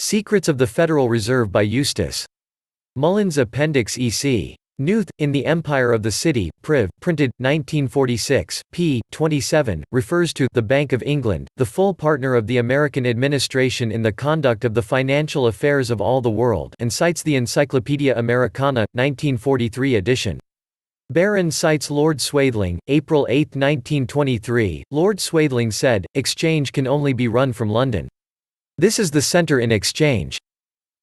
Secrets of the Federal Reserve by Eustace Mullins. Appendix E.C. Newth, in The Empire of the City, Priv. Printed, 1946, p. 27, refers to the Bank of England, the full partner of the American administration in the conduct of the financial affairs of all the world, and cites the Encyclopaedia Americana, 1943 edition. Barron cites Lord Swathling, April 8, 1923. Lord Swathling said, "Exchange can only be run from London. This is the centre in exchange."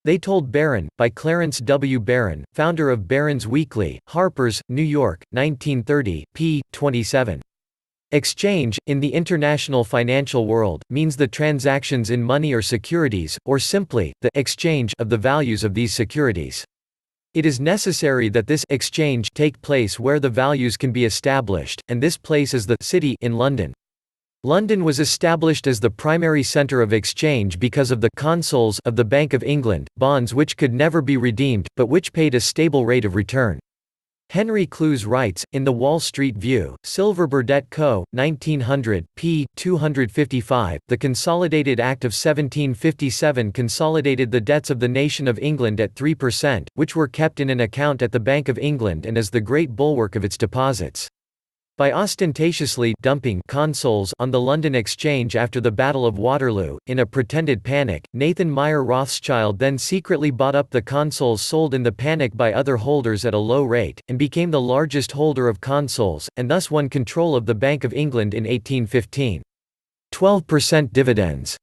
They Told Barron, by Clarence W. Barron, founder of Barron's Weekly, Harper's, New York, 1930, p. 27. Exchange, in the international financial world, means the transactions in money or securities, or simply, the exchange of the values of these securities. It is necessary that this exchange take place where the values can be established, and this place is the city in London. London was established as the primary centre of exchange because of the consols of the Bank of England, bonds which could never be redeemed, but which paid a stable rate of return. Henry Clews writes, in The Wall Street View, Silver Burdett Co., 1900, p. 255, the Consolidated Act of 1757 consolidated the debts of the nation of England at 3%, which were kept in an account at the Bank of England and as the great bulwark of its deposits. By ostentatiously dumping consols on the London Exchange after the Battle of Waterloo, in a pretended panic, Nathan Meyer Rothschild then secretly bought up the consols sold in the panic by other holders at a low rate, and became the largest holder of consols, and thus won control of the Bank of England in 1815. 12% dividends.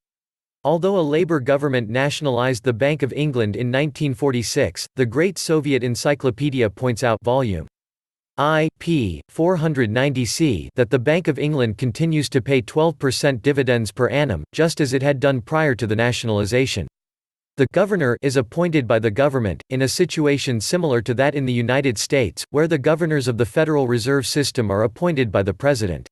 Although a Labour government nationalised the Bank of England in 1946, the Great Soviet Encyclopedia points out Volume I. p. 490c that the Bank of England continues to pay 12% dividends per annum, just as it had done prior to the nationalisation. The governor is appointed by the government, in a situation similar to that in the United States, where the governors of the Federal Reserve System are appointed by the president.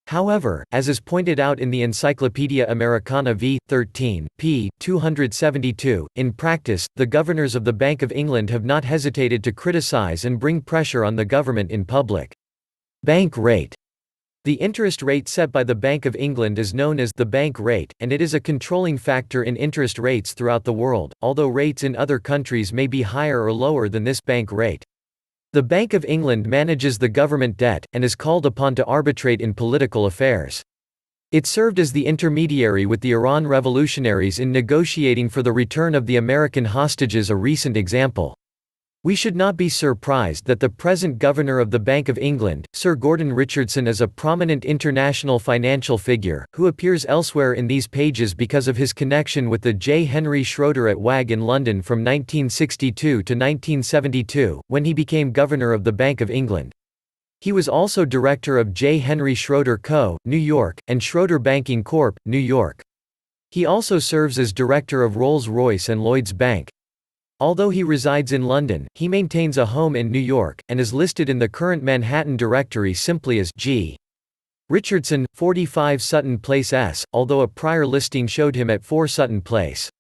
However, as is pointed out in the Encyclopaedia Americana v. 13, p. 272, in practice, the governors of the Bank of England have not hesitated to criticize and bring pressure on the government in public. Bank rate. The interest rate set by the Bank of England is known as the bank rate, and it is a controlling factor in interest rates throughout the world, although rates in other countries may be higher or lower than this bank rate. The Bank of England manages the government debt, and is called upon to arbitrate in political affairs. It served as the intermediary with the Iran revolutionaries in negotiating for the return of the American hostages, a recent example. We should not be surprised that the present governor of the Bank of England, Sir Gordon Richardson, is a prominent international financial figure, who appears elsewhere in these pages because of his connection with the J. Henry Schroeder at WAG in London from 1962 to 1972, when he became governor of the Bank of England. He was also director of J. Henry Schroeder Co., New York, and Schroeder Banking Corp., New York. He also serves as director of Rolls-Royce and Lloyds Bank. Although he resides in London, he maintains a home in New York, and is listed in the current Manhattan directory simply as G. Richardson, 45 Sutton Place S, although a prior listing showed him at 4 Sutton Place.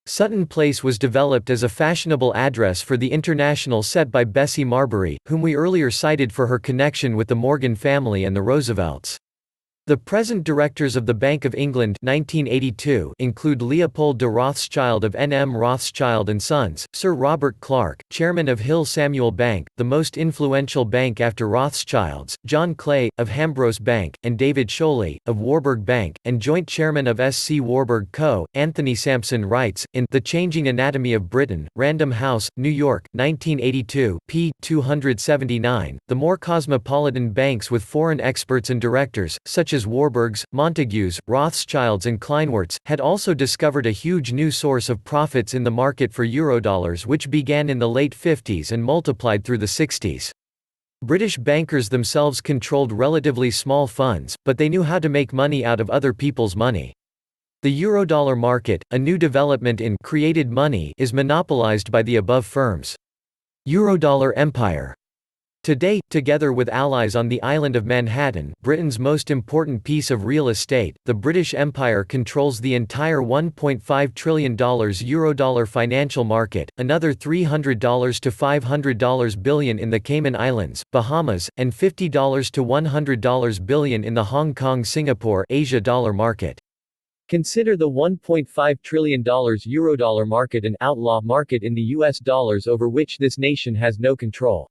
Sutton Place was developed as a fashionable address for the International set by Bessie Marbury, whom we earlier cited for her connection with the Morgan family and the Roosevelts. The present directors of the Bank of England 1982 include Leopold de Rothschild of N.M. Rothschild & Sons, Sir Robert Clark, chairman of Hill Samuel Bank, the most influential bank after Rothschilds, John Clay, of Hambros Bank, and David Sholey, of Warburg Bank, and joint chairman of S.C. Warburg Co., Anthony Sampson writes, in The Changing Anatomy of Britain, Random House, New York, 1982, p. 279, the more cosmopolitan banks with foreign experts and directors, such as Warburgs, Montagues, Rothschilds and Kleinwerts, had also discovered a huge new source of profits in the market for eurodollars, which began in the late 50s and multiplied through the 60s. British bankers themselves controlled relatively small funds, but they knew how to make money out of other people's money. The eurodollar market, a new development in created money, is monopolized by the above firms. Eurodollar empire. Today, together with allies on the island of Manhattan, Britain's most important piece of real estate, the British Empire controls the entire $1.5 trillion eurodollar financial market, another $300 to $500 billion in the Cayman Islands, Bahamas, and $50 to $100 billion in the Hong Kong-Singapore Asia dollar market. Consider the $1.5 trillion Eurodollar market an outlaw market in the US dollars over which this nation has no control.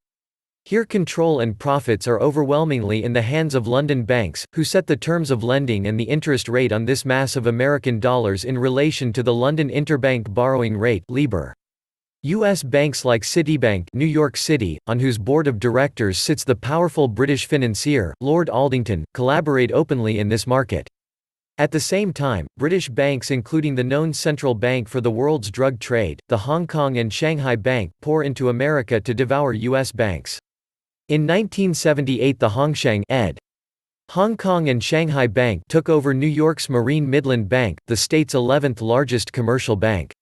Here control and profits are overwhelmingly in the hands of London banks, who set the terms of lending and the interest rate on this mass of American dollars in relation to the London Interbank Borrowing Rate (LIBOR). U.S. banks like Citibank, New York City, on whose board of directors sits the powerful British financier, Lord Aldington, collaborate openly in this market. At the same time, British banks including the known Central Bank for the World's Drug Trade, the Hong Kong and Shanghai Bank, pour into America to devour U.S. banks. In 1978 the Hongshang ed. Hong Kong and Shanghai Bank took over New York's Marine Midland Bank, the state's 11th largest commercial bank.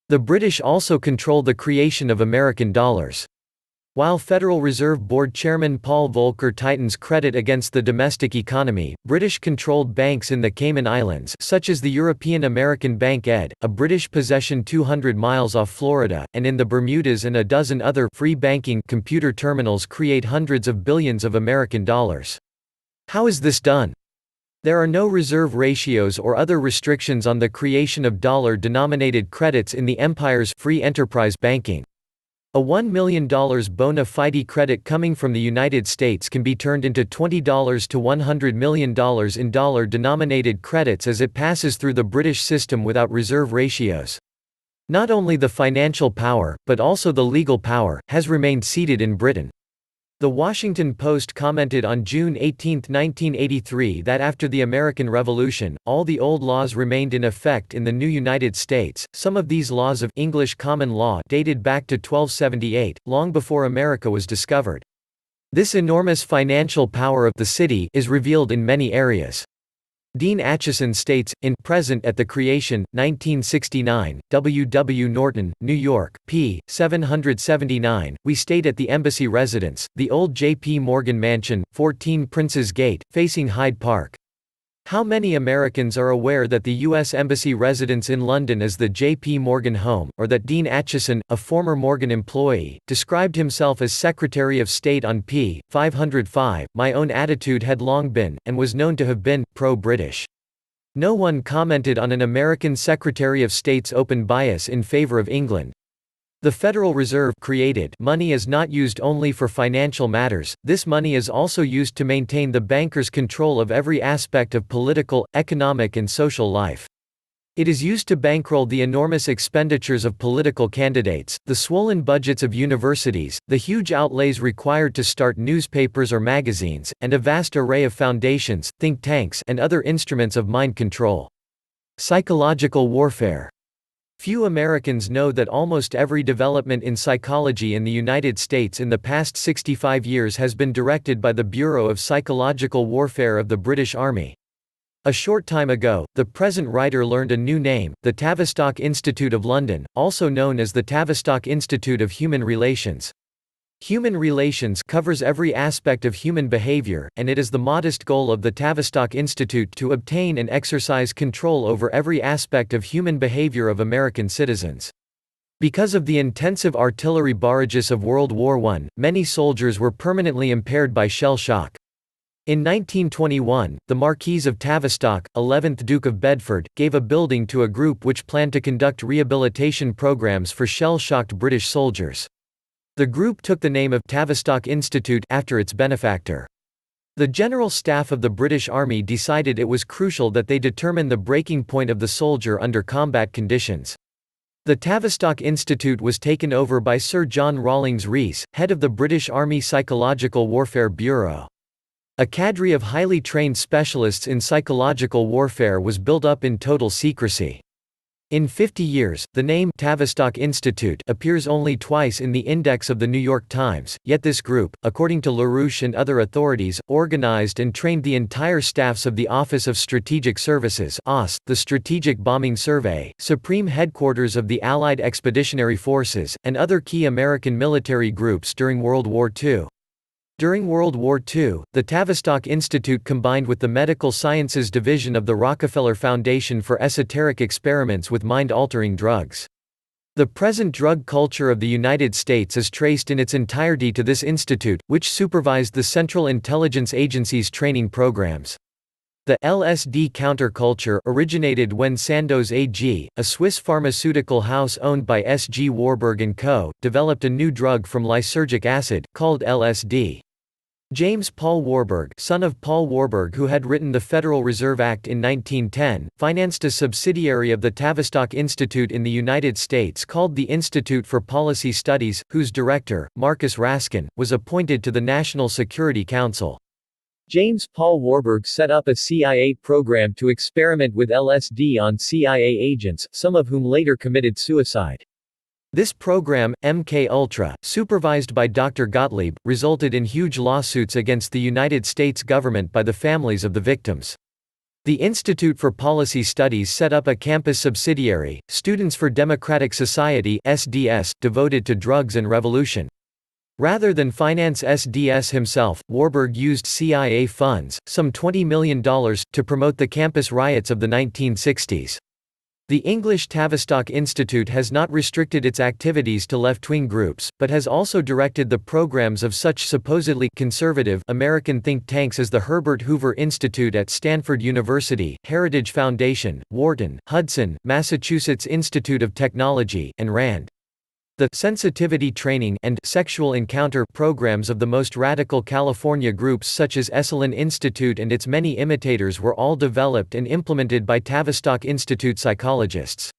The British also controlled the creation of American dollars. While Federal Reserve Board Chairman Paul Volcker tightens credit against the domestic economy, British-controlled banks in the Cayman Islands such as the European American Bank ed., a British possession 200 miles off Florida, and in the Bermudas and a dozen other free banking computer terminals create hundreds of billions of American dollars. How is this done? There are no reserve ratios or other restrictions on the creation of dollar-denominated credits in the empire's free enterprise banking. A $1 million bona fide credit coming from the United States can be turned into $20 to $100 million in dollar-denominated credits as it passes through the British system without reserve ratios. Not only the financial power, but also the legal power, has remained seated in Britain. The Washington Post commented on June 18, 1983 that after the American Revolution, all the old laws remained in effect in the new United States. Some of these laws of English common law dated back to 1278, long before America was discovered. This enormous financial power of the city is revealed in many areas. Dean Acheson states, in Present at the Creation, 1969, W. W. Norton, New York, p. 779, we stayed at the Embassy Residence, the old J.P. Morgan Mansion, 14 Prince's Gate, facing Hyde Park. How many Americans are aware that the U.S. Embassy Residence in London is the J.P. Morgan home, or that Dean Acheson, a former Morgan employee, described himself as Secretary of State on p. 505? My own attitude had long been, and was known to have been, pro-British. No one commented on an American Secretary of State's open bias in favor of England. The Federal Reserve created money is not used only for financial matters, this money is also used to maintain the bankers' control of every aspect of political, economic and social life. It is used to bankroll the enormous expenditures of political candidates, the swollen budgets of universities, the huge outlays required to start newspapers or magazines, and a vast array of foundations, think tanks and other instruments of mind control. Psychological warfare. Few Americans know that almost every development in psychology in the United States in the past 65 years has been directed by the Bureau of Psychological Warfare of the British Army. A short time ago, the present writer learned a new name, the Tavistock Institute of London, also known as the Tavistock Institute of Human Relations. Human relations covers every aspect of human behavior, and it is the modest goal of the Tavistock Institute to obtain and exercise control over every aspect of human behavior of American citizens. Because of the intensive artillery barrages of World War I, many soldiers were permanently impaired by shell shock. In 1921, the Marquis of Tavistock, 11th Duke of Bedford, gave a building to a group which planned to conduct rehabilitation programs for shell-shocked British soldiers. The group took the name of Tavistock Institute after its benefactor. The General Staff of the British Army decided it was crucial that they determine the breaking point of the soldier under combat conditions. The Tavistock Institute was taken over by Sir John Rawlings Rees, head of the British Army Psychological Warfare Bureau. A cadre of highly trained specialists in psychological warfare was built up in total secrecy. In 50 years, the name Tavistock Institute appears only twice in the index of the New York Times, yet this group, according to LaRouche and other authorities, organized and trained the entire staffs of the Office of Strategic Services (OSS), the Strategic Bombing Survey, Supreme Headquarters of the Allied Expeditionary Forces, and other key American military groups during World War II. During World War II, the Tavistock Institute combined with the Medical Sciences Division of the Rockefeller Foundation for esoteric experiments with mind-altering drugs. The present drug culture of the United States is traced in its entirety to this institute, which supervised the Central Intelligence Agency's training programs. The LSD counterculture originated when Sandoz AG, a Swiss pharmaceutical house owned by S.G. Warburg & Co., developed a new drug from lysergic acid, called LSD. James Paul Warburg, son of Paul Warburg who had written the Federal Reserve Act in 1910, financed a subsidiary of the Tavistock Institute in the United States called the Institute for Policy Studies, whose director, Marcus Raskin, was appointed to the National Security Council. James Paul Warburg set up a CIA program to experiment with LSD on CIA agents, some of whom later committed suicide. This program, MK-Ultra, supervised by Dr. Gottlieb, resulted in huge lawsuits against the United States government by the families of the victims. The Institute for Policy Studies set up a campus subsidiary, Students for Democratic Society (SDS), devoted to drugs and revolution. Rather than finance SDS himself, Warburg used CIA funds, some $20 million, to promote the campus riots of the 1960s. The English Tavistock Institute has not restricted its activities to left-wing groups, but has also directed the programs of such supposedly conservative American think tanks as the Herbert Hoover Institute at Stanford University, Heritage Foundation, Wharton, Hudson, Massachusetts Institute of Technology, and RAND. The sensitivity training and sexual encounter programs of the most radical California groups such as Esalen Institute and its many imitators were all developed and implemented by Tavistock Institute psychologists.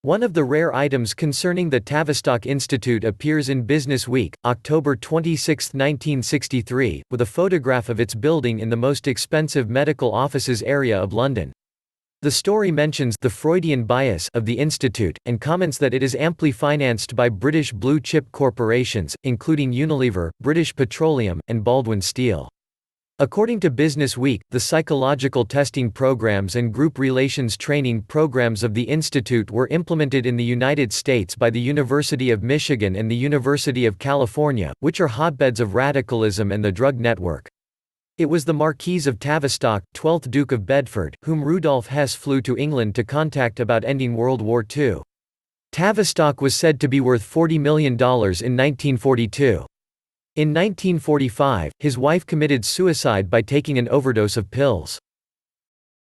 One of the rare items concerning the Tavistock Institute appears in Business Week, October 26, 1963, with a photograph of its building in the most expensive medical offices area of London. The story mentions the Freudian bias of the institute, and comments that it is amply financed by British blue-chip corporations, including Unilever, British Petroleum, and Baldwin Steel. According to Business Week, the psychological testing programs and group relations training programs of the institute were implemented in the United States by the University of Michigan and the University of California, which are hotbeds of radicalism and the drug network. It was the Marquis of Tavistock, 12th Duke of Bedford, whom Rudolf Hess flew to England to contact about ending World War II. Tavistock was said to be worth $40 million in 1942. In 1945, his wife committed suicide by taking an overdose of pills.